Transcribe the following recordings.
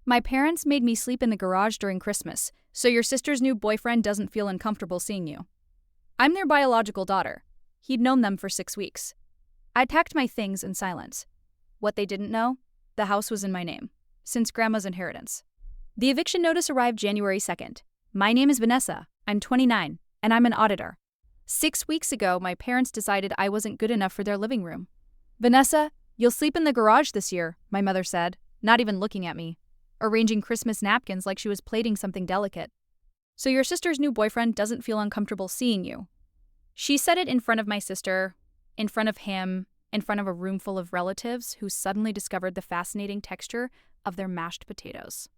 My parents made me sleep in the garage during Christmas, so your sister's new boyfriend doesn't feel uncomfortable seeing you. I'm their biological daughter. He'd known them for 6 weeks. I packed my things in silence. What they didn't know? The house was in my name, since Grandma's inheritance. The eviction notice arrived January 2nd. My name is Vanessa. I'm 29, and I'm an auditor. 6 weeks ago, my parents decided I wasn't good enough for their living room. Vanessa, you'll sleep in the garage this year, my mother said, not even looking at me, arranging Christmas napkins like she was plating something delicate. So your sister's new boyfriend doesn't feel uncomfortable seeing you. She said it in front of my sister, in front of him, in front of a room full of relatives who suddenly discovered the fascinating texture of their mashed potatoes.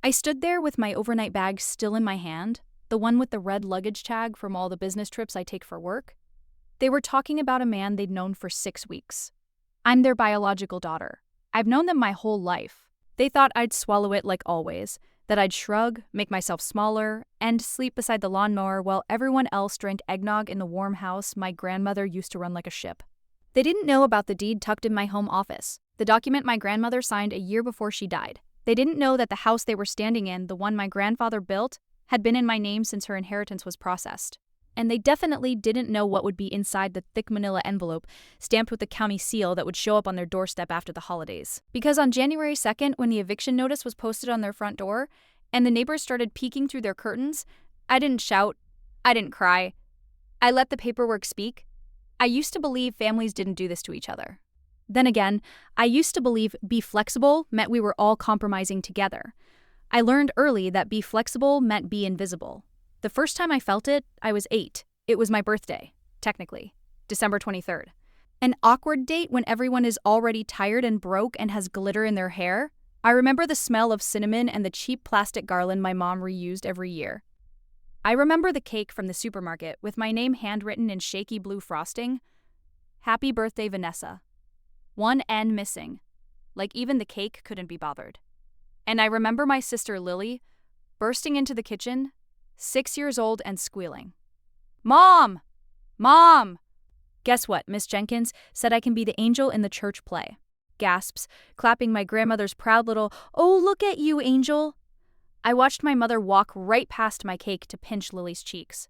I stood there with my overnight bag still in my hand, the one with the red luggage tag from all the business trips I take for work. They were talking about a man they'd known for 6 weeks. I'm their biological daughter. I've known them my whole life. They thought I'd swallow it like always, that I'd shrug, make myself smaller, and sleep beside the lawnmower while everyone else drank eggnog in the warm house my grandmother used to run like a ship. They didn't know about the deed tucked in my home office, the document my grandmother signed a year before she died. They didn't know that the house they were standing in, the one my grandfather built, had been in my name since her inheritance was processed. And they definitely didn't know what would be inside the thick manila envelope stamped with the county seal that would show up on their doorstep after the holidays. Because on January 2nd, when the eviction notice was posted on their front door, and the neighbors started peeking through their curtains, I didn't shout. I didn't cry. I let the paperwork speak. I used to believe families didn't do this to each other. Then again, I used to believe be flexible meant we were all compromising together. I learned early that be flexible meant be invisible. The first time I felt it, I was 8. It was my birthday, technically, December 23rd. An awkward date when everyone is already tired and broke and has glitter in their hair. I remember the smell of cinnamon and the cheap plastic garland my mom reused every year. I remember the cake from the supermarket with my name handwritten in shaky blue frosting. Happy birthday, Vanessa. 1 N missing. Like even the cake couldn't be bothered. And I remember my sister Lily bursting into the kitchen, 6 years old and squealing. Mom! Mom! Guess what? Miss Jenkins said I can be the angel in the church play. Gasps, clapping my grandmother's proud little, "Oh, look at you, angel." I watched my mother walk right past my cake to pinch Lily's cheeks.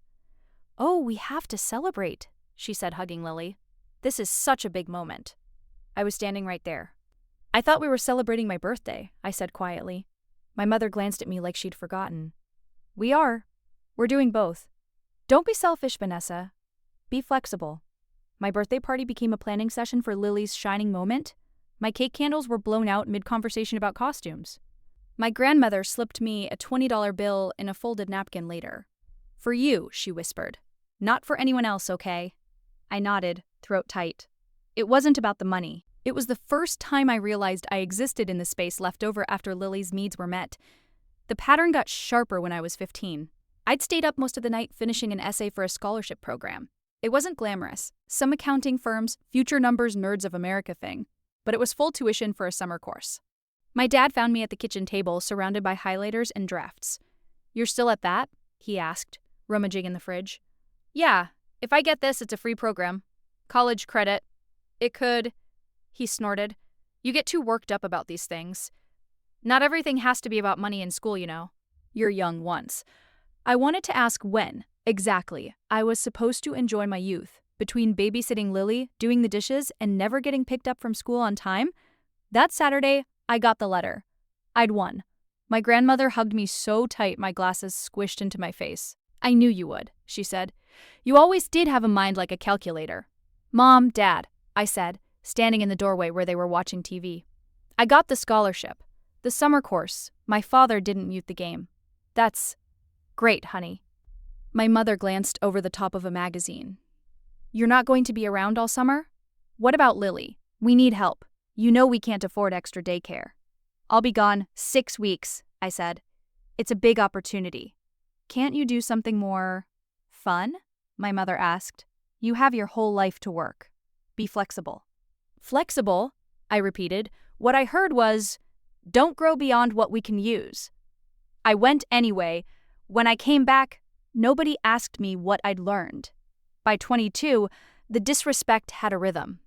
"Oh, we have to celebrate," she said, hugging Lily. "This is such a big moment." I was standing right there. "I thought we were celebrating my birthday," I said quietly. My mother glanced at me like she'd forgotten. "We are. We're doing both. Don't be selfish, Vanessa. Be flexible." My birthday party became a planning session for Lily's shining moment. My cake candles were blown out mid-conversation about costumes. My grandmother slipped me a $20 bill in a folded napkin later. "For you," she whispered. "Not for anyone else, okay?" I nodded, throat tight. It wasn't about the money. It was the first time I realized I existed in the space left over after Lily's needs were met. The pattern got sharper when I was 15. I'd stayed up most of the night finishing an essay for a scholarship program. It wasn't glamorous, some accounting firm's future numbers nerds of America thing, but it was full tuition for a summer course. My dad found me at the kitchen table, surrounded by highlighters and drafts. "You're still at that?" he asked, rummaging in the fridge. "Yeah, if I get this, it's a free program. College credit. It could," he snorted. "You get too worked up about these things. Not everything has to be about money in school, you know. You're young once." I wanted to ask when, exactly, I was supposed to enjoy my youth, between babysitting Lily, doing the dishes, and never getting picked up from school on time. That Saturday, I got the letter. I'd won. My grandmother hugged me so tight my glasses squished into my face. "I knew you would," she said. "You always did have a mind like a calculator." "Mom, Dad," I said, standing in the doorway where they were watching TV. "I got the scholarship. The summer course. My father didn't mute the game." "That's great, honey." My mother glanced over the top of a magazine. "You're not going to be around all summer? What about Lily? We need help. You know we can't afford extra daycare." "I'll be gone 6 weeks," I said. "It's a big opportunity." "Can't you do something more fun?" my mother asked. "You have your whole life to work. Be flexible." "Flexible?" I repeated. What I heard was, "Don't grow beyond what we can use." I went anyway. When I came back, nobody asked me what I'd learned. By 22, the disrespect had a rhythm.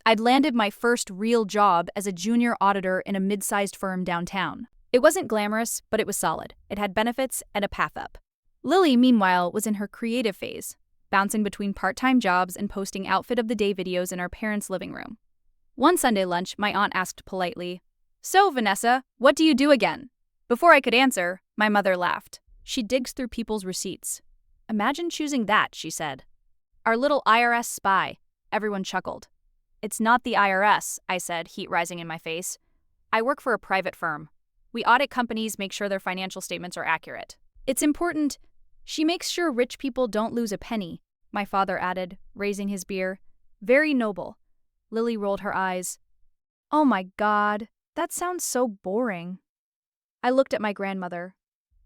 I'd landed my first real job as a junior auditor in a mid-sized firm downtown. It wasn't glamorous, but it was solid. It had benefits and a path up. Lily, meanwhile, was in her creative phase, bouncing between part-time jobs and posting outfit of the day videos in our parents' living room. One Sunday lunch, my aunt asked politely, "So, Vanessa, what do you do again?" Before I could answer, my mother laughed. "She digs through people's receipts." "Imagine choosing that," she said. "Our little IRS spy." Everyone chuckled. "It's not the IRS," I said, heat rising in my face. "I work for a private firm. We audit companies, make sure their financial statements are accurate. It's important. She makes sure rich people don't lose a penny," my father added, raising his beer. "Very noble." Lily rolled her eyes. "Oh my God, that sounds so boring." I looked at my grandmother.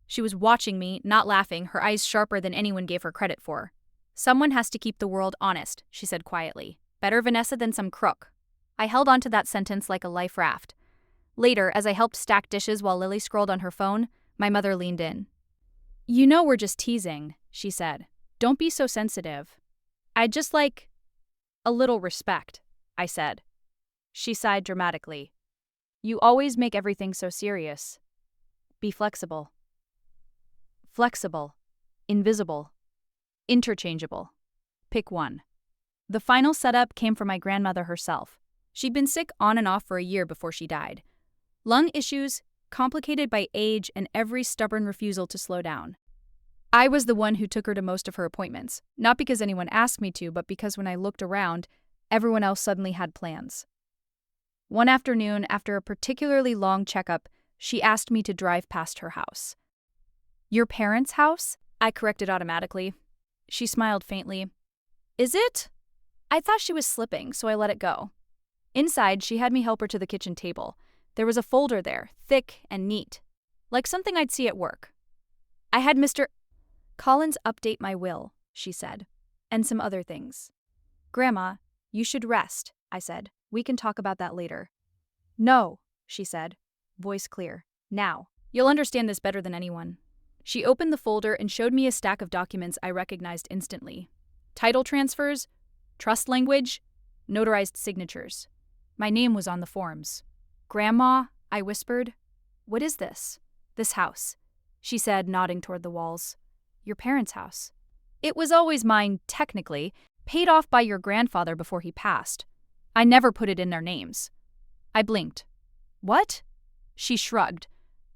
She was watching me, not laughing, her eyes sharper than anyone gave her credit for. "Someone has to keep the world honest," she said quietly. "Better Vanessa than some crook." I held on to that sentence like a life raft. Later, as I helped stack dishes while Lily scrolled on her phone, my mother leaned in. "You know we're just teasing," she said. "Don't be so sensitive." "I'd just like a little respect," I said. She sighed dramatically. "You always make everything so serious. Be flexible." Flexible. Invisible. Interchangeable. Pick one. The final setup came from my grandmother herself. She'd been sick on and off for a year before she died. Lung issues, complicated by age and every stubborn refusal to slow down. I was the one who took her to most of her appointments, not because anyone asked me to, but because when I looked around, everyone else suddenly had plans. One afternoon, after a particularly long checkup, she asked me to drive past her house. "Your parents' house?" I corrected automatically. She smiled faintly. "Is it?" I thought she was slipping, so I let it go. Inside, she had me help her to the kitchen table. There was a folder there, thick and neat, like something I'd see at work. "I had Mr. Collins update my will," she said, "and some other things." "Grandma, you should rest," I said. "We can talk about that later." "No," she said, voice clear. "Now. You'll understand this better than anyone." She opened the folder and showed me a stack of documents I recognized instantly. Title transfers, trust language, notarized signatures. My name was on the forms. "Grandma," I whispered, "what is this?" "This house," she said, nodding toward the walls. "Your parents' house." "It was always mine, technically, paid off by your grandfather before he passed. I never put it in their names." I blinked. "What?" She shrugged.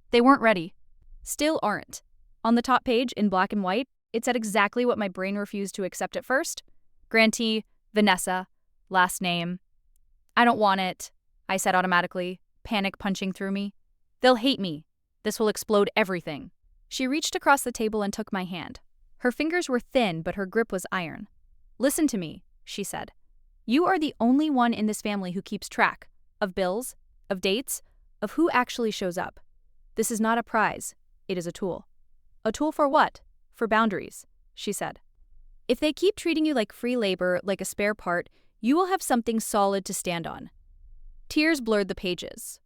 "They weren't ready. Still aren't. On the top page, in black and white, it said exactly what my brain refused to accept at first. Grantee, Vanessa, last name. "I don't want it," I said automatically, panic punching through me. "They'll hate me. This will explode everything." She reached across the table and took my hand. Her fingers were thin, but her grip was iron. "Listen to me," she said. "You are the only one in this family who keeps track of bills, of dates, of who actually shows up. This is not a prize. It is a tool." "A tool for what?" "For boundaries," she said. "If they keep treating you like free labor, like a spare part, you will have something solid to stand on." Tears blurred the pages.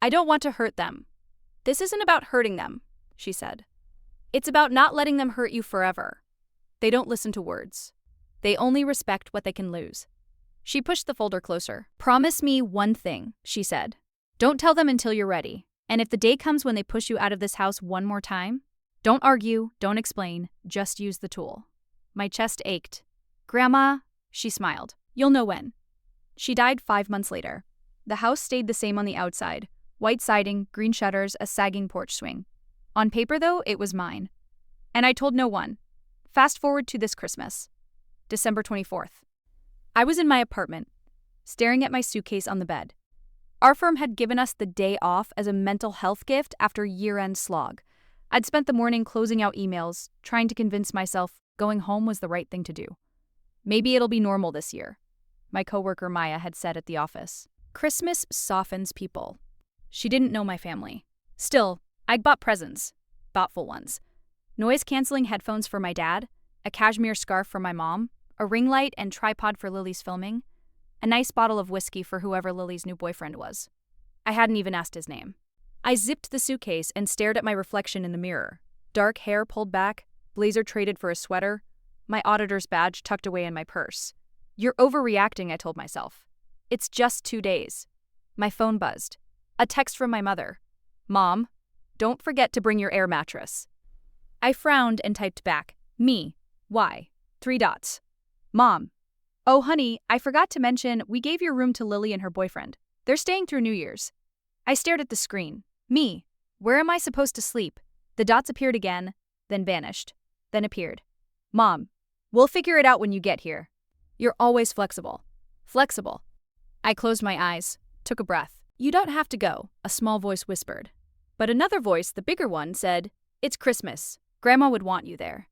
"I don't want to hurt them." "This isn't about hurting them," she said. "It's about not letting them hurt you forever. They don't listen to words. They only respect what they can lose." She pushed the folder closer. "Promise me one thing," she said. "Don't tell them until you're ready. And if the day comes when they push you out of this house one more time, don't argue, don't explain, just use the tool." My chest ached. "Grandma," she smiled. "You'll know when." She died 5 months later. The house stayed the same on the outside. White siding, green shutters, a sagging porch swing. On paper, though, it was mine. And I told no one. Fast forward to this Christmas. December 24th. I was in my apartment, staring at my suitcase on the bed. Our firm had given us the day off as a mental health gift after year-end slog. I'd spent the morning closing out emails, trying to convince myself going home was the right thing to do. "Maybe it'll be normal this year," my coworker Maya had said at the office. "Christmas softens people." She didn't know my family. Still, I'd bought presents. Thoughtful ones. Noise-canceling headphones for my dad, a cashmere scarf for my mom, a ring light and tripod for Lily's filming, a nice bottle of whiskey for whoever Lily's new boyfriend was. I hadn't even asked his name. I zipped the suitcase and stared at my reflection in the mirror. Dark hair pulled back, blazer traded for a sweater, my auditor's badge tucked away in my purse. "You're overreacting," I told myself. "It's just 2 days." My phone buzzed. A text from my mother. "Mom, Don't forget to bring your air mattress. I frowned and typed back, me, why, 3 dots. Mom. Oh honey, I forgot to mention we gave your room to Lily and her boyfriend. They're staying through New Year's. I stared at the screen. Me. Where am I supposed to sleep? The dots appeared again, then vanished, then appeared. Mom. We'll figure it out when you get here. You're always flexible. Flexible. I closed my eyes, took a breath. You don't have to go, a small voice whispered. But another voice, the bigger one, said, It's Christmas. Grandma would want you there.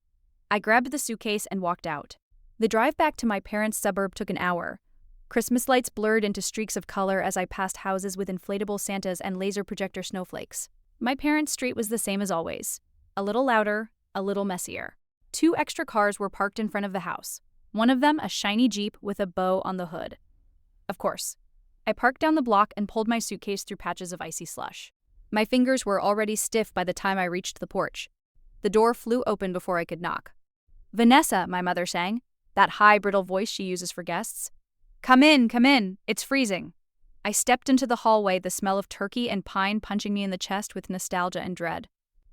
I grabbed the suitcase and walked out. The drive back to my parents' suburb took an hour. Christmas lights blurred into streaks of color as I passed houses with inflatable Santas and laser projector snowflakes. My parents' street was the same as always. A little louder, a little messier. 2 extra cars were parked in front of the house. One of them a shiny Jeep with a bow on the hood. Of course. I parked down the block and pulled my suitcase through patches of icy slush. My fingers were already stiff by the time I reached the porch. The door flew open before I could knock. Vanessa, my mother sang, that high, brittle voice she uses for guests. Come in, it's freezing. I stepped into the hallway, the smell of turkey and pine punching me in the chest with nostalgia and dread.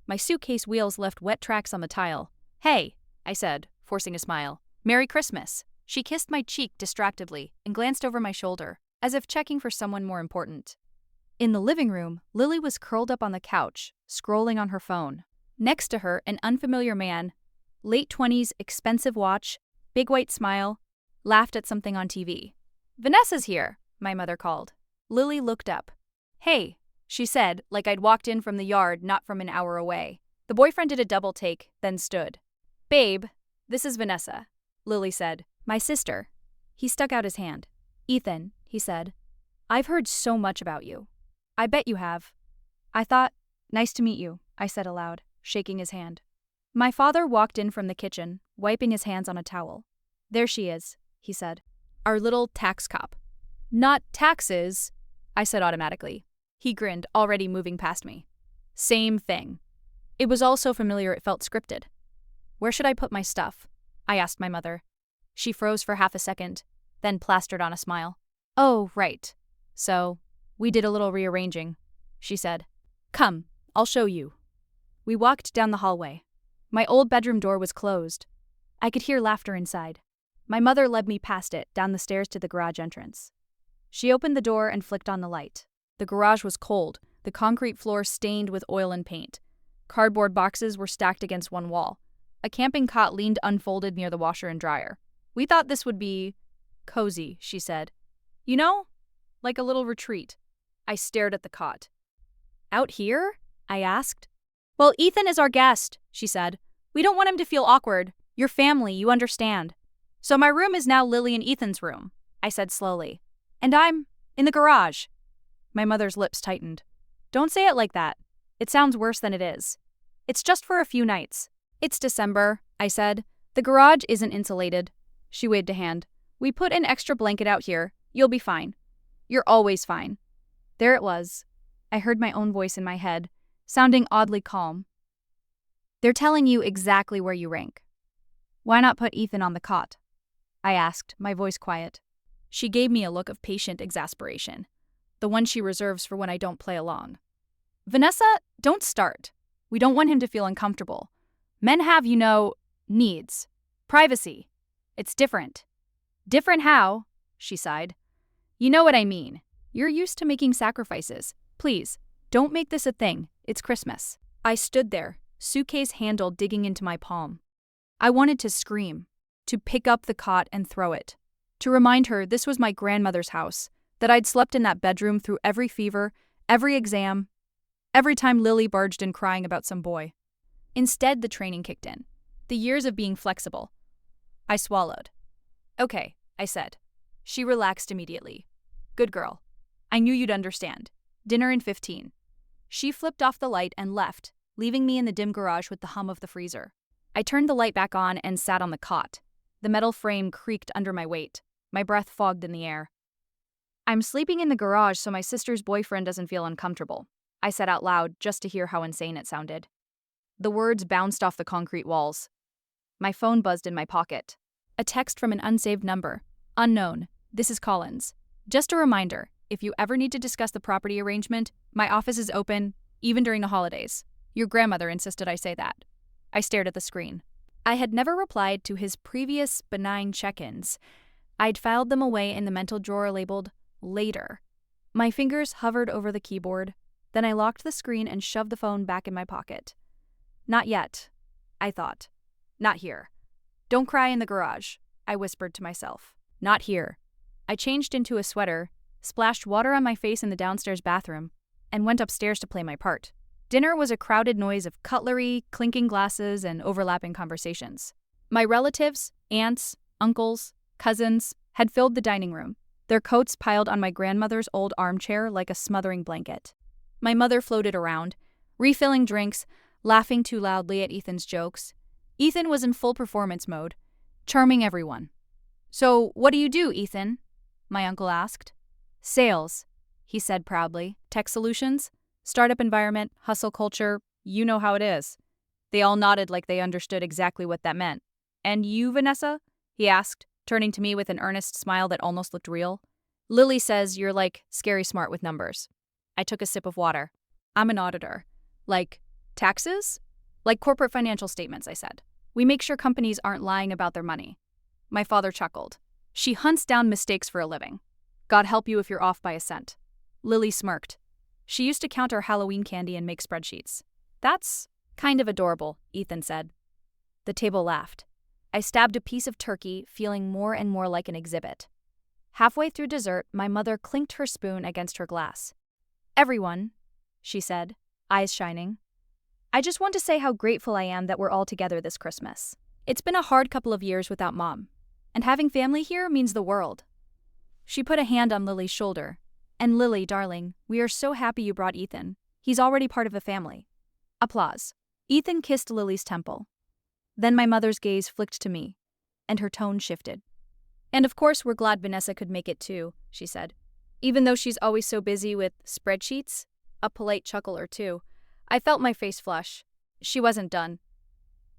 My suitcase wheels left wet tracks on the tile. Hey, I said, forcing a smile. Merry Christmas. She kissed my cheek distractedly and glanced over my shoulder, as if checking for someone more important. In the living room, Lily was curled up on the couch, scrolling on her phone. Next to her, an unfamiliar man, late 20s, expensive watch, big white smile, laughed at something on TV. Vanessa's here, my mother called. Lily looked up. Hey, she said, like I'd walked in from the yard, not from an hour away. The boyfriend did a double take, then stood. Babe, this is Vanessa, Lily said. My sister. He stuck out his hand. Ethan, he said. I've heard so much about you. I bet you have. I thought, nice to meet you, I said aloud, shaking his hand. My father walked in from the kitchen, wiping his hands on a towel. There she is, he said. Our little tax cop. Not taxes, I said automatically. He grinned, already moving past me. Same thing. It was all so familiar it felt scripted. Where should I put my stuff? I asked my mother. She froze for half a second, then plastered on a smile. Oh, right. So, we did a little rearranging, she said. Come, I'll show you. We walked down the hallway. My old bedroom door was closed. I could hear laughter inside. My mother led me past it, down the stairs to the garage entrance. She opened the door and flicked on the light. The garage was cold, the concrete floor stained with oil and paint. Cardboard boxes were stacked against one wall. A camping cot leaned unfolded near the washer and dryer. We thought this would be cozy, she said. You know, like a little retreat. I stared at the cot. Out here? I asked. Well, Ethan is our guest, she said. We don't want him to feel awkward. Your family, you understand. So my room is now Lily and Ethan's room, I said slowly. And I'm in the garage. My mother's lips tightened. Don't say it like that. It sounds worse than it is. It's just for a few nights. It's December, I said. The garage isn't insulated. She waved a hand. We put an extra blanket out here. You'll be fine. You're always fine. There it was. I heard my own voice in my head, sounding oddly calm. They're telling you exactly where you rank. Why not put Ethan on the cot? I asked, my voice quiet. She gave me a look of patient exasperation, the one she reserves for when I don't play along. Vanessa, don't start. We don't want him to feel uncomfortable. Men have, needs. Privacy. It's different. Different how? She sighed. You know what I mean. You're used to making sacrifices. Please, don't make this a thing. It's Christmas. I stood there, suitcase handle digging into my palm. I wanted to scream, to pick up the cot and throw it, to remind her this was my grandmother's house, that I'd slept in that bedroom through every fever, every exam, every time Lily barged in crying about some boy. Instead, the training kicked in. The years of being flexible. I swallowed. Okay, I said. She relaxed immediately. Good girl. I knew you'd understand. Dinner in 15. She flipped off the light and left, leaving me in the dim garage with the hum of the freezer. I turned the light back on and sat on the cot. The metal frame creaked under my weight. My breath fogged in the air. I'm sleeping in the garage so my sister's boyfriend doesn't feel uncomfortable, I said out loud just to hear how insane it sounded. The words bounced off the concrete walls. My phone buzzed in my pocket. A text from an unsaved number. Unknown. This is Collins. Just a reminder, if you ever need to discuss the property arrangement, my office is open even during the holidays. Your grandmother insisted I say that. I stared at the screen. I had never replied to his previous benign check-ins. I'd filed them away in the mental drawer labeled later. My fingers hovered over the keyboard. Then I locked the screen and shoved the phone back in my pocket. Not yet, I thought. Not here. Don't cry in the garage, I whispered to myself. Not here. I changed into a sweater, splashed water on my face in the downstairs bathroom, and went upstairs to play my part. Dinner was a crowded noise of cutlery, clinking glasses, and overlapping conversations. My relatives, aunts, uncles, cousins, had filled the dining room, their coats piled on my grandmother's old armchair like a smothering blanket. My mother floated around, refilling drinks, laughing too loudly at Ethan's jokes. Ethan was in full performance mode, charming everyone. "So, what do you do, Ethan?" my uncle asked. "Sales," he said proudly. "Tech solutions? Startup environment, hustle culture, you know how it is." They all nodded like they understood exactly what that meant. "And you, Vanessa?" he asked, turning to me with an earnest smile that almost looked real. "Lily says you're like scary smart with numbers." I took a sip of water. "I'm an auditor." "Like taxes?" "Like corporate financial statements," I said. "We make sure companies aren't lying about their money." My father chuckled. "She hunts down mistakes for a living. God help you if you're off by a cent." Lily smirked. "She used to count our Halloween candy and make spreadsheets." "That's kind of adorable," Ethan said. The table laughed. I stabbed a piece of turkey, feeling more and more like an exhibit. Halfway through dessert, my mother clinked her spoon against her glass. "Everyone," she said, eyes shining, "I just want to say how grateful I am that we're all together this Christmas. It's been a hard couple of years without Mom, and having family here means the world." She put a hand on Lily's shoulder. "And Lily, darling, we are so happy you brought Ethan. He's already part of the family." Applause. Ethan kissed Lily's temple. Then my mother's gaze flicked to me, and her tone shifted. "And of course we're glad Vanessa could make it too," she said. "Even though she's always so busy with spreadsheets." A polite chuckle or two. I felt my face flush. She wasn't done.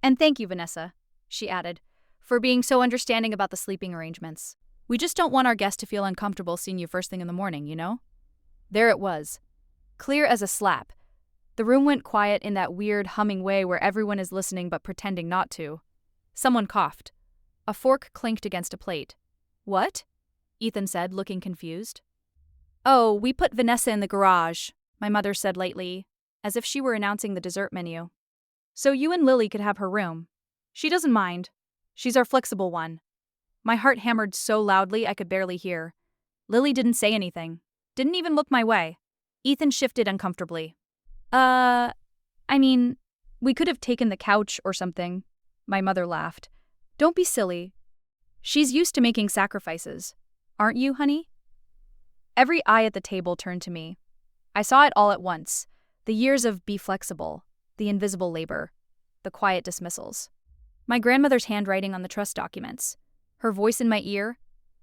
"And thank you, Vanessa," she added, "for being so understanding about the sleeping arrangements. We just don't want our guests to feel uncomfortable seeing you first thing in the morning, you know?" There it was, clear as a slap. The room went quiet in that weird humming way where everyone is listening but pretending not to. Someone coughed. A fork clinked against a plate. "What?" Ethan said, looking confused. "Oh, we put Vanessa in the garage," my mother said lightly, as if she were announcing the dessert menu. "So you and Lily could have her room. She doesn't mind. She's our flexible one." My heart hammered so loudly I could barely hear. Lily didn't say anything. Didn't even look my way. Ethan shifted uncomfortably. I mean, we could have taken the couch or something." My mother laughed. "Don't be silly. She's used to making sacrifices. Aren't you, honey?" Every eye at the table turned to me. I saw it all at once. The years of be flexible, the invisible labor, the quiet dismissals. My grandmother's handwriting on the trust documents. Her voice in my ear.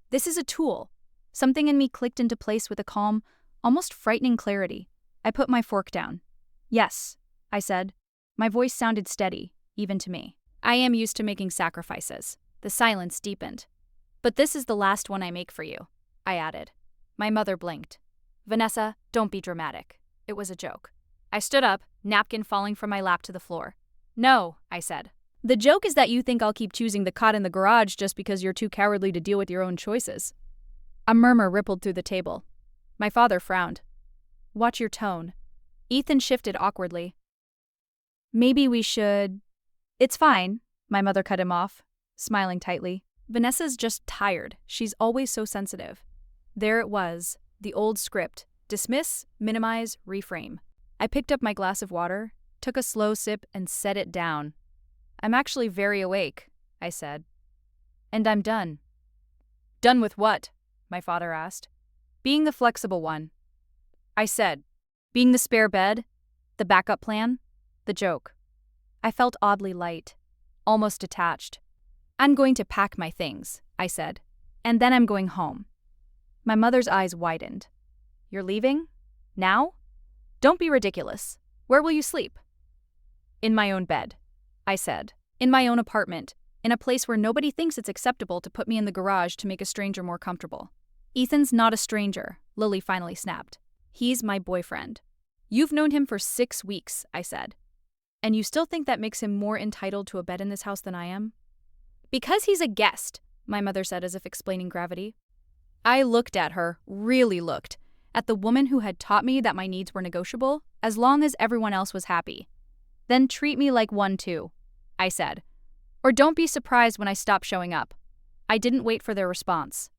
This is a tool. Something in me clicked into place with a calm, almost frightening clarity. I put my fork down. "Yes," I said. My voice sounded steady, even to me. "I am used to making sacrifices." The silence deepened. "But this is the last one I make for you," I added. My mother blinked. "Vanessa, don't be dramatic. It was a joke." I stood up, napkin falling from my lap to the floor. "No," I said. "The joke is that you think I'll keep choosing the cot in the garage just because you're too cowardly to deal with your own choices." A murmur rippled through the table. My father frowned. "Watch your tone." Ethan shifted awkwardly. "Maybe we should—" "It's fine," my mother cut him off, smiling tightly. "Vanessa's just tired. She's always so sensitive." There it was, the old script. Dismiss, minimize, reframe. I picked up my glass of water, took a slow sip, and set it down. "I'm actually very awake," I said. "And I'm done." "Done with what?" my father asked. "Being the flexible one." I said, "Being the spare bed? The backup plan? The joke." I felt oddly light, almost detached. "I'm going to pack my things," I said, "and then I'm going home." My mother's eyes widened. "You're leaving? Now? Don't be ridiculous. Where will you sleep?" "In my own bed," I said. "In my own apartment, in a place where nobody thinks it's acceptable to put me in the garage to make a stranger more comfortable." "Ethan's not a stranger," Lily finally snapped. "He's my boyfriend." You've known him for 6 weeks, I said. And you still think that makes him more entitled to a bed in this house than I am? Because he's a guest, my mother said as if explaining gravity. I looked at her, really looked, at the woman who had taught me that my needs were negotiable as long as everyone else was happy. Then treat me like one too, I said. Or don't be surprised when I stop showing up. I didn't wait for their response.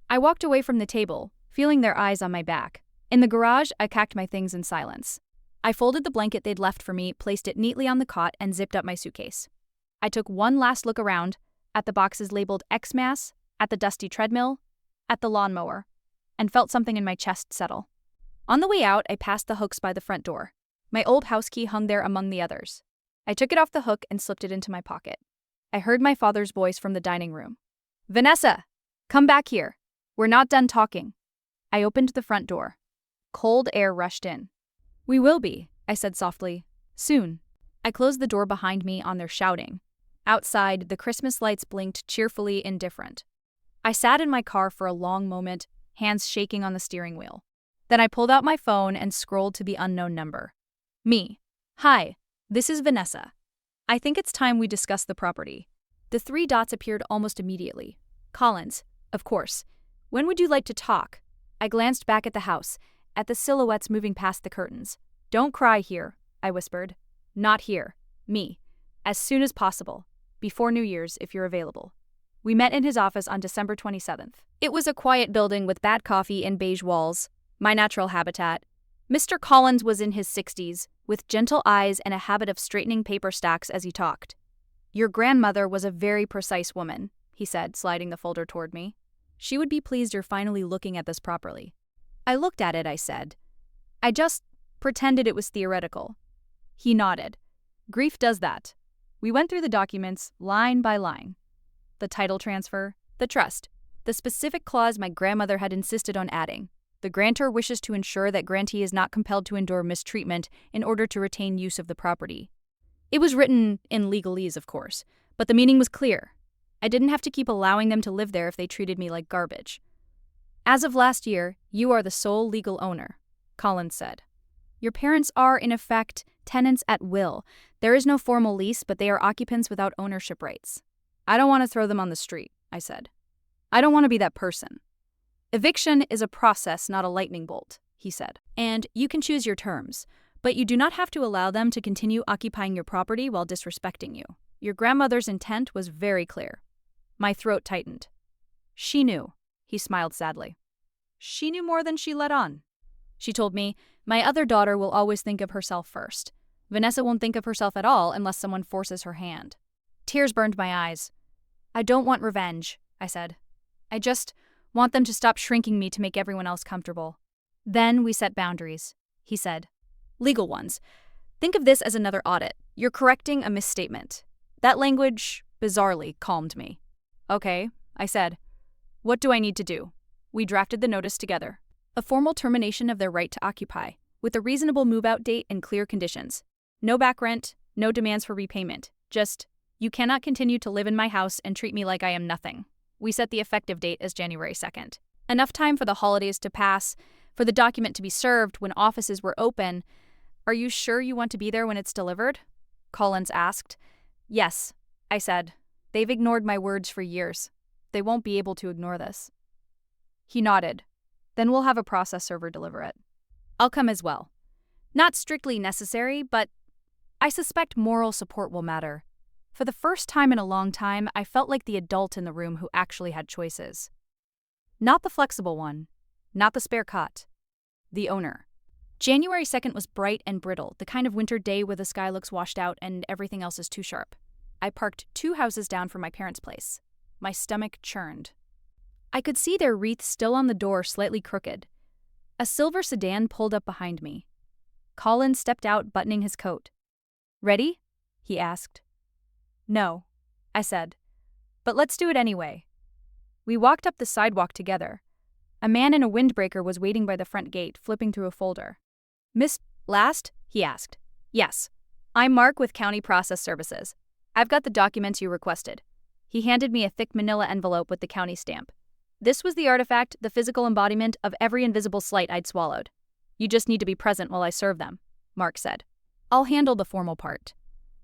I walked away from the table, feeling their eyes on my back. In the garage, I packed my things in silence. I folded the blanket they'd left for me, placed it neatly on the cot, and zipped up my suitcase. I took one last look around, at the boxes labeled Xmas, at the dusty treadmill, at the lawnmower, and felt something in my chest settle. On the way out, I passed the hooks by the front door. My old house key hung there among the others. I took it off the hook and slipped it into my pocket. I heard my father's voice from the dining room. Vanessa, come back here. We're not done talking. I opened the front door. Cold air rushed in. We will be, I said softly. Soon. I closed the door behind me on their shouting. Outside, the Christmas lights blinked cheerfully indifferent. I sat in my car for a long moment, hands shaking on the steering wheel. Then I pulled out my phone and scrolled to the unknown number. Me. Hi, this is Vanessa. I think it's time we discuss the property. The 3 dots appeared almost immediately. Collins, of course. When would you like to talk? I glanced back at the house, at the silhouettes moving past the curtains. Don't cry here, I whispered. Not here. Me. As soon as possible. Before New Year's, if you're available. We met in his office on December 27th. It was a quiet building with bad coffee and beige walls, my natural habitat. Mr. Collins was in his 60s, with gentle eyes and a habit of straightening paper stacks as he talked. Your grandmother was a very precise woman, he said, sliding the folder toward me. She would be pleased you're finally looking at this properly. I looked at it, I said. I just pretended it was theoretical. He nodded. Grief does that. We went through the documents, line by line. The title transfer, the trust, the specific clause my grandmother had insisted on adding. The grantor wishes to ensure that grantee is not compelled to endure mistreatment in order to retain use of the property. It was written in legalese, of course, but the meaning was clear. I didn't have to keep allowing them to live there if they treated me like garbage. As of last year, you are the sole legal owner, Collins said. Your parents are, in effect, tenants at will. There is no formal lease, but they are occupants without ownership rights. I don't want to throw them on the street, I said. I don't want to be that person. Eviction is a process, not a lightning bolt, he said. And you can choose your terms, but you do not have to allow them to continue occupying your property while disrespecting you. Your grandmother's intent was very clear. My throat tightened. She knew, he smiled sadly. She knew more than she let on. She told me, my other daughter will always think of herself first. Vanessa won't think of herself at all unless someone forces her hand. Tears burned my eyes. I don't want revenge, I said. I just want them to stop shrinking me to make everyone else comfortable. Then we set boundaries, he said. Legal ones. Think of this as another audit. You're correcting a misstatement. That language, bizarrely, calmed me. Okay, I said. What do I need to do? We drafted the notice together. A formal termination of their right to occupy, with a reasonable move-out date and clear conditions. No back rent, no demands for repayment. Just, you cannot continue to live in my house and treat me like I am nothing. We set the effective date as January 2nd. Enough time for the holidays to pass, for the document to be served when offices were open. Are you sure you want to be there when it's delivered? Collins asked. Yes, I said. They've ignored my words for years. They won't be able to ignore this. He nodded. Then we'll have a process server deliver it. I'll come as well. Not strictly necessary, but I suspect moral support will matter. For the first time in a long time, I felt like the adult in the room who actually had choices. Not the flexible one. Not the spare cot. The owner. January 2nd was bright and brittle, the kind of winter day where the sky looks washed out and everything else is too sharp. I parked 2 houses down from my parents' place. My stomach churned. I could see their wreath still on the door, slightly crooked. A silver sedan pulled up behind me. Collins stepped out, buttoning his coat. Ready? He asked. No, I said. But let's do it anyway. We walked up the sidewalk together. A man in a windbreaker was waiting by the front gate, flipping through a folder. Miss Last? He asked. Yes. I'm Mark with County Process Services. I've got the documents you requested. He handed me a thick manila envelope with the county stamp. This was the artifact, the physical embodiment of every invisible slight I'd swallowed. You just need to be present while I serve them, Mark said. I'll handle the formal part.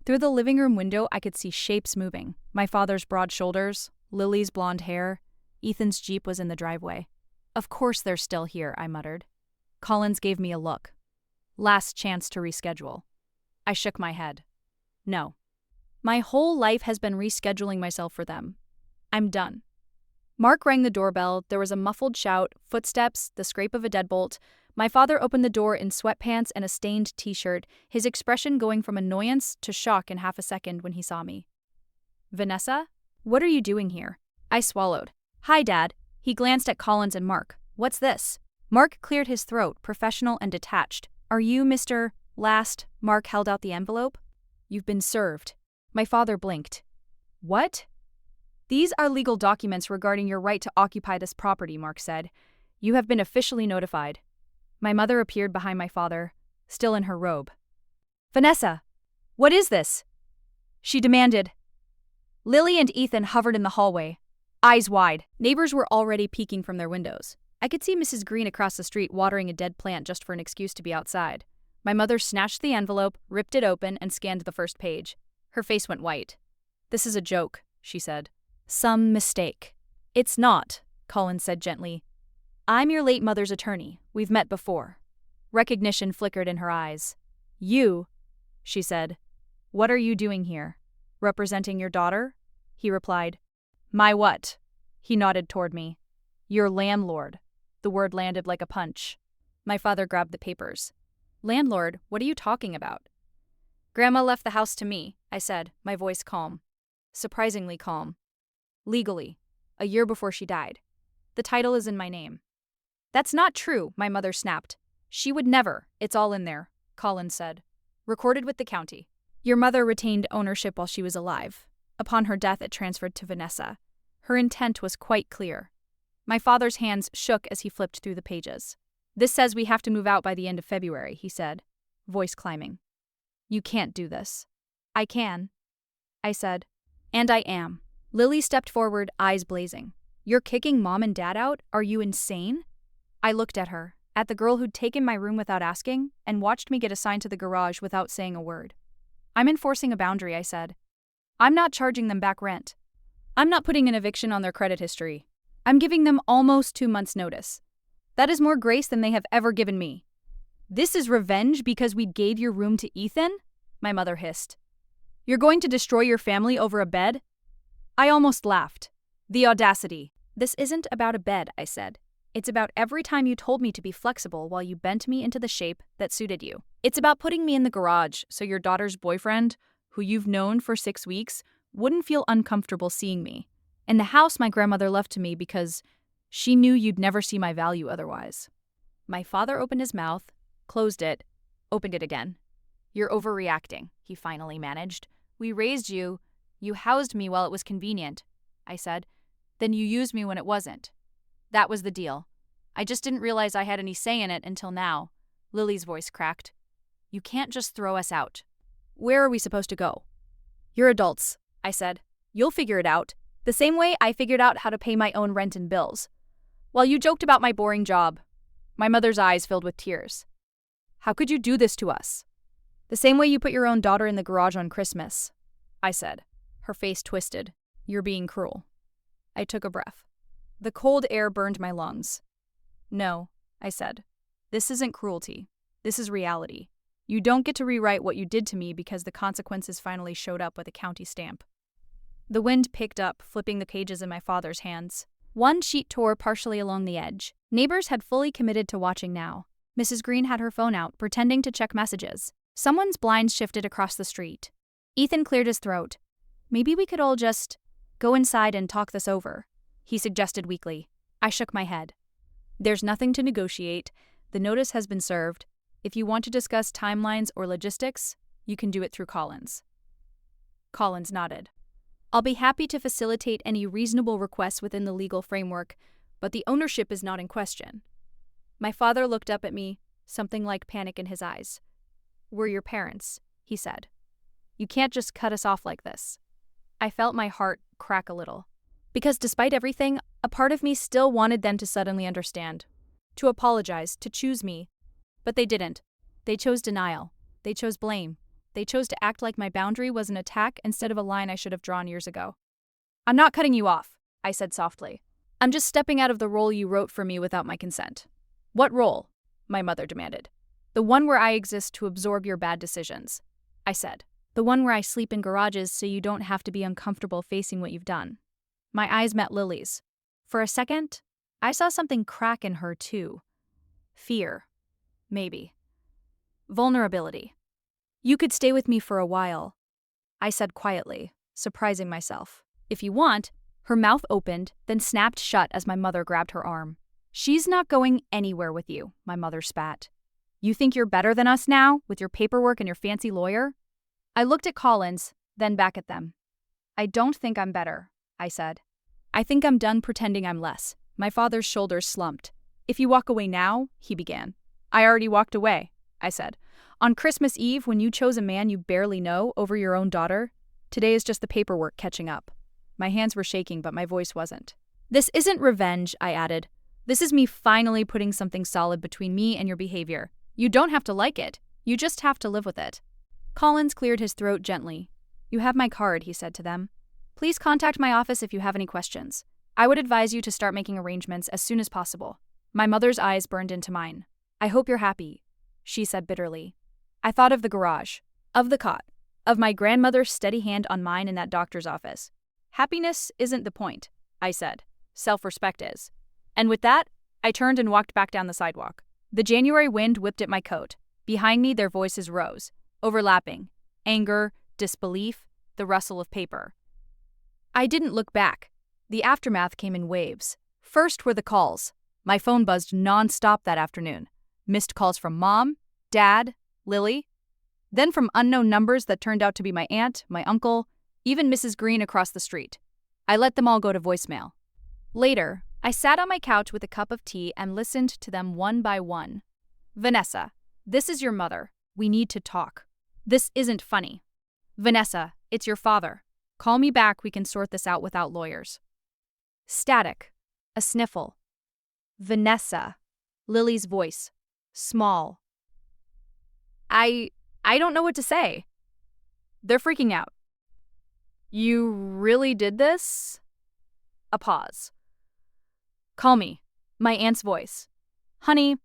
Through the living room window, I could see shapes moving. My father's broad shoulders, Lily's blonde hair. Ethan's Jeep was in the driveway. Of course they're still here, I muttered. Collins gave me a look. Last chance to reschedule. I shook my head. No. My whole life has been rescheduling myself for them. I'm done. Mark rang the doorbell. There was a muffled shout, footsteps, the scrape of a deadbolt. My father opened the door in sweatpants and a stained t-shirt, his expression going from annoyance to shock in half a second when he saw me. Vanessa? What are you doing here? I swallowed. Hi, Dad. He glanced at Collins and Mark. What's this? Mark cleared his throat, professional and detached. Are you Mr. Last? Mark held out the envelope. You've been served. My father blinked. What? These are legal documents regarding your right to occupy this property, Mark said. You have been officially notified. My mother appeared behind my father, still in her robe. Vanessa, what is this? She demanded. Lily and Ethan hovered in the hallway, eyes wide. Neighbors were already peeking from their windows. I could see Mrs. Green across the street watering a dead plant just for an excuse to be outside. My mother snatched the envelope, ripped it open, and scanned the first page. Her face went white. This is a joke, she said. Some mistake. It's not, Collins said gently. I'm your late mother's attorney. We've met before. Recognition flickered in her eyes. You, she said. What are you doing here? Representing your daughter? He replied. My what? He nodded toward me. Your landlord. The word landed like a punch. My father grabbed the papers. Landlord, what are you talking about? Grandma left the house to me, I said, my voice calm. Surprisingly calm. Legally, a year before she died. The title is in my name. That's not true, my mother snapped. She would never. It's all in there, Collins said. Recorded with the county. Your mother retained ownership while she was alive. Upon her death, it transferred to Vanessa. Her intent was quite clear. My father's hands shook as he flipped through the pages. This says we have to move out by the end of February, he said, voice climbing. You can't do this. I can, I said. And I am. Lily stepped forward, eyes blazing. You're kicking Mom and Dad out? Are you insane? I looked at her, at the girl who'd taken my room without asking, and watched me get assigned to the garage without saying a word. I'm enforcing a boundary, I said. I'm not charging them back rent. I'm not putting an eviction on their credit history. I'm giving them almost 2 months' notice. That is more grace than they have ever given me. This is revenge because we gave your room to Ethan? My mother hissed. You're going to destroy your family over a bed? I almost laughed. The audacity. This isn't about a bed, I said. It's about every time you told me to be flexible while you bent me into the shape that suited you. It's about putting me in the garage so your daughter's boyfriend, who you've known for 6 weeks, wouldn't feel uncomfortable seeing me. In the house my grandmother left to me because she knew you'd never see my value otherwise. My father opened his mouth, closed it, opened it again. You're overreacting, he finally managed. We raised you. You housed me while it was convenient, I said. Then you used me when it wasn't. That was the deal. I just didn't realize I had any say in it until now. Lily's voice cracked. You can't just throw us out. Where are we supposed to go? You're adults, I said. You'll figure it out. The same way I figured out how to pay my own rent and bills. While you joked about my boring job. My mother's eyes filled with tears. How could you do this to us? The same way you put your own daughter in the garage on Christmas, I said. Her face twisted. You're being cruel. I took a breath. The cold air burned my lungs. No, I said. This isn't cruelty. This is reality. You don't get to rewrite what you did to me because the consequences finally showed up with a county stamp. The wind picked up, flipping the pages in my father's hands. One sheet tore partially along the edge. Neighbors had fully committed to watching now. Mrs. Green had her phone out, pretending to check messages. Someone's blinds shifted across the street. Ethan cleared his throat. Maybe we could all just go inside and talk this over, he suggested weakly. I shook my head. There's nothing to negotiate. The notice has been served. If you want to discuss timelines or logistics, you can do it through Collins. Collins nodded. I'll be happy to facilitate any reasonable requests within the legal framework, but the ownership is not in question. My father looked up at me, something like panic in his eyes. We're your parents, he said. You can't just cut us off like this. I felt my heart crack a little. Because despite everything, a part of me still wanted them to suddenly understand. To apologize, to choose me. But they didn't. They chose denial. They chose blame. They chose to act like my boundary was an attack instead of a line I should have drawn years ago. I'm not cutting you off, I said softly. I'm just stepping out of the role you wrote for me without my consent. What role? My mother demanded. The one where I exist to absorb your bad decisions, I said. The one where I sleep in garages so you don't have to be uncomfortable facing what you've done. My eyes met Lily's. For a second, I saw something crack in her too. Fear. Maybe. Vulnerability. You could stay with me for a while, I said quietly, surprising myself. If you want. Her mouth opened, then snapped shut as my mother grabbed her arm. She's not going anywhere with you, my mother spat. You think you're better than us now, with your paperwork and your fancy lawyer? I looked at Collins, then back at them. I don't think I'm better, I said. I think I'm done pretending I'm less. My father's shoulders slumped. If you walk away now, he began. I already walked away, I said. On Christmas Eve, when you chose a man you barely know over your own daughter, today is just the paperwork catching up. My hands were shaking, but my voice wasn't. This isn't revenge, I added. This is me finally putting something solid between me and your behavior. You don't have to like it. You just have to live with it. Collins cleared his throat gently. You have my card, he said to them. Please contact my office if you have any questions. I would advise you to start making arrangements as soon as possible. My mother's eyes burned into mine. I hope you're happy, she said bitterly. I thought of the garage, of the cot, of my grandmother's steady hand on mine in that doctor's office. Happiness isn't the point, I said. Self-respect is. And with that, I turned and walked back down the sidewalk. The January wind whipped at my coat. Behind me, their voices rose, overlapping. Anger, disbelief, the rustle of paper. I didn't look back. The aftermath came in waves. First were the calls. My phone buzzed non-stop that afternoon. Missed calls from Mom, Dad, Lily. Then from unknown numbers that turned out to be my aunt, my uncle, even Mrs. Green across the street. I let them all go to voicemail. Later, I sat on my couch with a cup of tea and listened to them one by one. Vanessa, this is your mother. We need to talk. This isn't funny. Vanessa, it's your father. Call me back, we can sort this out without lawyers. Static. A sniffle. Vanessa. Lily's voice. Small. I don't know what to say. They're freaking out. You really did this? A pause. Call me. My aunt's voice. Honey,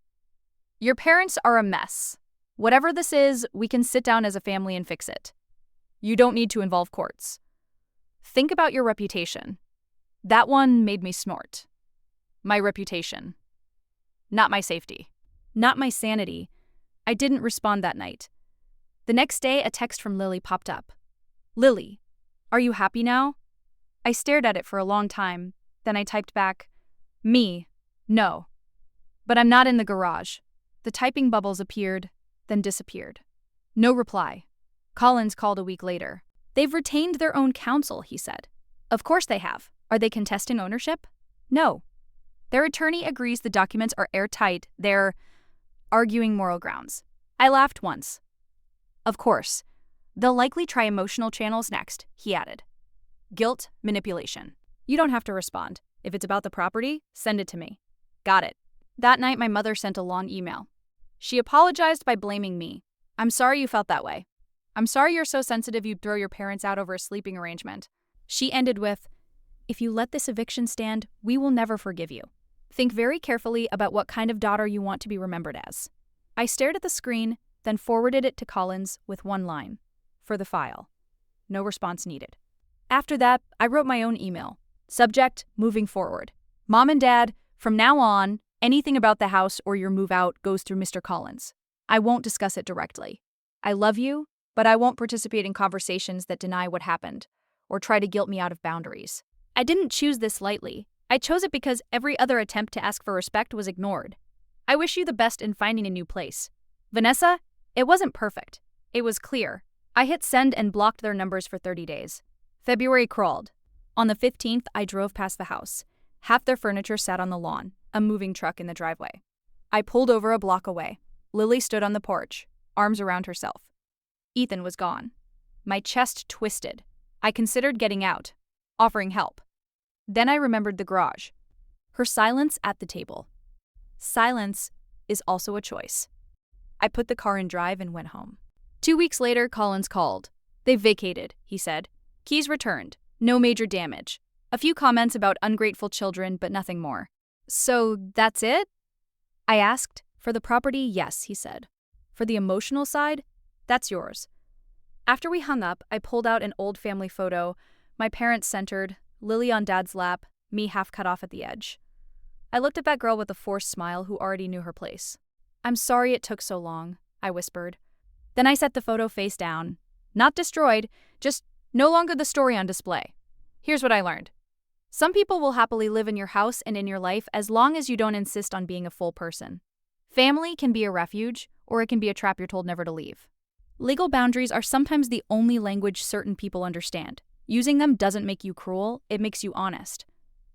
your parents are a mess. Whatever this is, we can sit down as a family and fix it. You don't need to involve courts. Think about your reputation. That one made me snort. My reputation. Not my safety. Not my sanity. I didn't respond that night. The next day, a text from Lily popped up. Lily, are you happy now? I stared at it for a long time, then I typed back, me, no. But I'm not in the garage. The typing bubbles appeared, then disappeared. No reply. Collins called a week later. They've retained their own counsel, he said. Of course they have. Are they contesting ownership? No. Their attorney agrees the documents are airtight. They're arguing moral grounds. I laughed once. Of course. They'll likely try emotional channels next, he added. Guilt, manipulation. You don't have to respond. If it's about the property, send it to me. Got it. That night, my mother sent a long email. She apologized by blaming me. I'm sorry you felt that way. I'm sorry you're so sensitive you'd throw your parents out over a sleeping arrangement. She ended with, if you let this eviction stand, we will never forgive you. Think very carefully about what kind of daughter you want to be remembered as. I stared at the screen, then forwarded it to Collins with one line. For the file. No response needed. After that, I wrote my own email. Subject, moving forward. Mom and Dad, from now on, anything about the house or your move out goes through Mr. Collins. I won't discuss it directly. I love you, but I won't participate in conversations that deny what happened or try to guilt me out of boundaries. I didn't choose this lightly. I chose it because every other attempt to ask for respect was ignored. I wish you the best in finding a new place. Vanessa, it wasn't perfect. It was clear. I hit send and blocked their numbers for 30 days. February crawled. On the 15th, I drove past the house. Half their furniture sat on the lawn, a moving truck in the driveway. I pulled over a block away. Lily stood on the porch, arms around herself. Ethan was gone. My chest twisted. I considered getting out, offering help. Then I remembered the garage. Her silence at the table. Silence is also a choice. I put the car in drive and went home. 2 weeks later, Collins called. They vacated, he said. Keys returned. No major damage. A few comments about ungrateful children, but nothing more. So that's it? I asked. For the property, yes, he said. For the emotional side, that's yours. After we hung up, I pulled out an old family photo, my parents centered, Lily on Dad's lap, me half cut off at the edge. I looked at that girl with a forced smile who already knew her place. I'm sorry it took so long, I whispered. Then I set the photo face down. Not destroyed, just no longer the story on display. Here's what I learned. Some people will happily live in your house and in your life as long as you don't insist on being a full person. Family can be a refuge, or it can be a trap you're told never to leave. Legal boundaries are sometimes the only language certain people understand. Using them doesn't make you cruel, it makes you honest.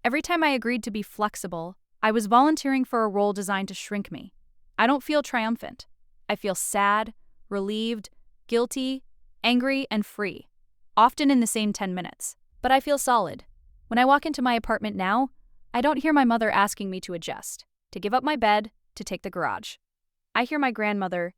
Every time I agreed to be flexible, I was volunteering for a role designed to shrink me. I don't feel triumphant. I feel sad, relieved, guilty, angry, and free, often in the same 10 minutes. But I feel solid. When I walk into my apartment now, I don't hear my mother asking me to adjust, to give up my bed, to take the garage. I hear my grandmother,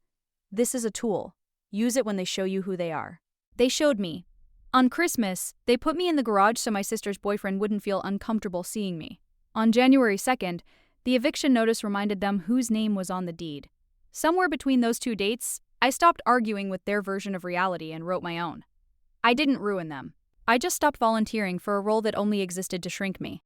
"This is a tool. Use it when they show you who they are." They showed me. On Christmas, they put me in the garage so my sister's boyfriend wouldn't feel uncomfortable seeing me. On January 2nd, the eviction notice reminded them whose name was on the deed. Somewhere between those two dates, I stopped arguing with their version of reality and wrote my own. I didn't ruin them. I just stopped volunteering for a role that only existed to shrink me.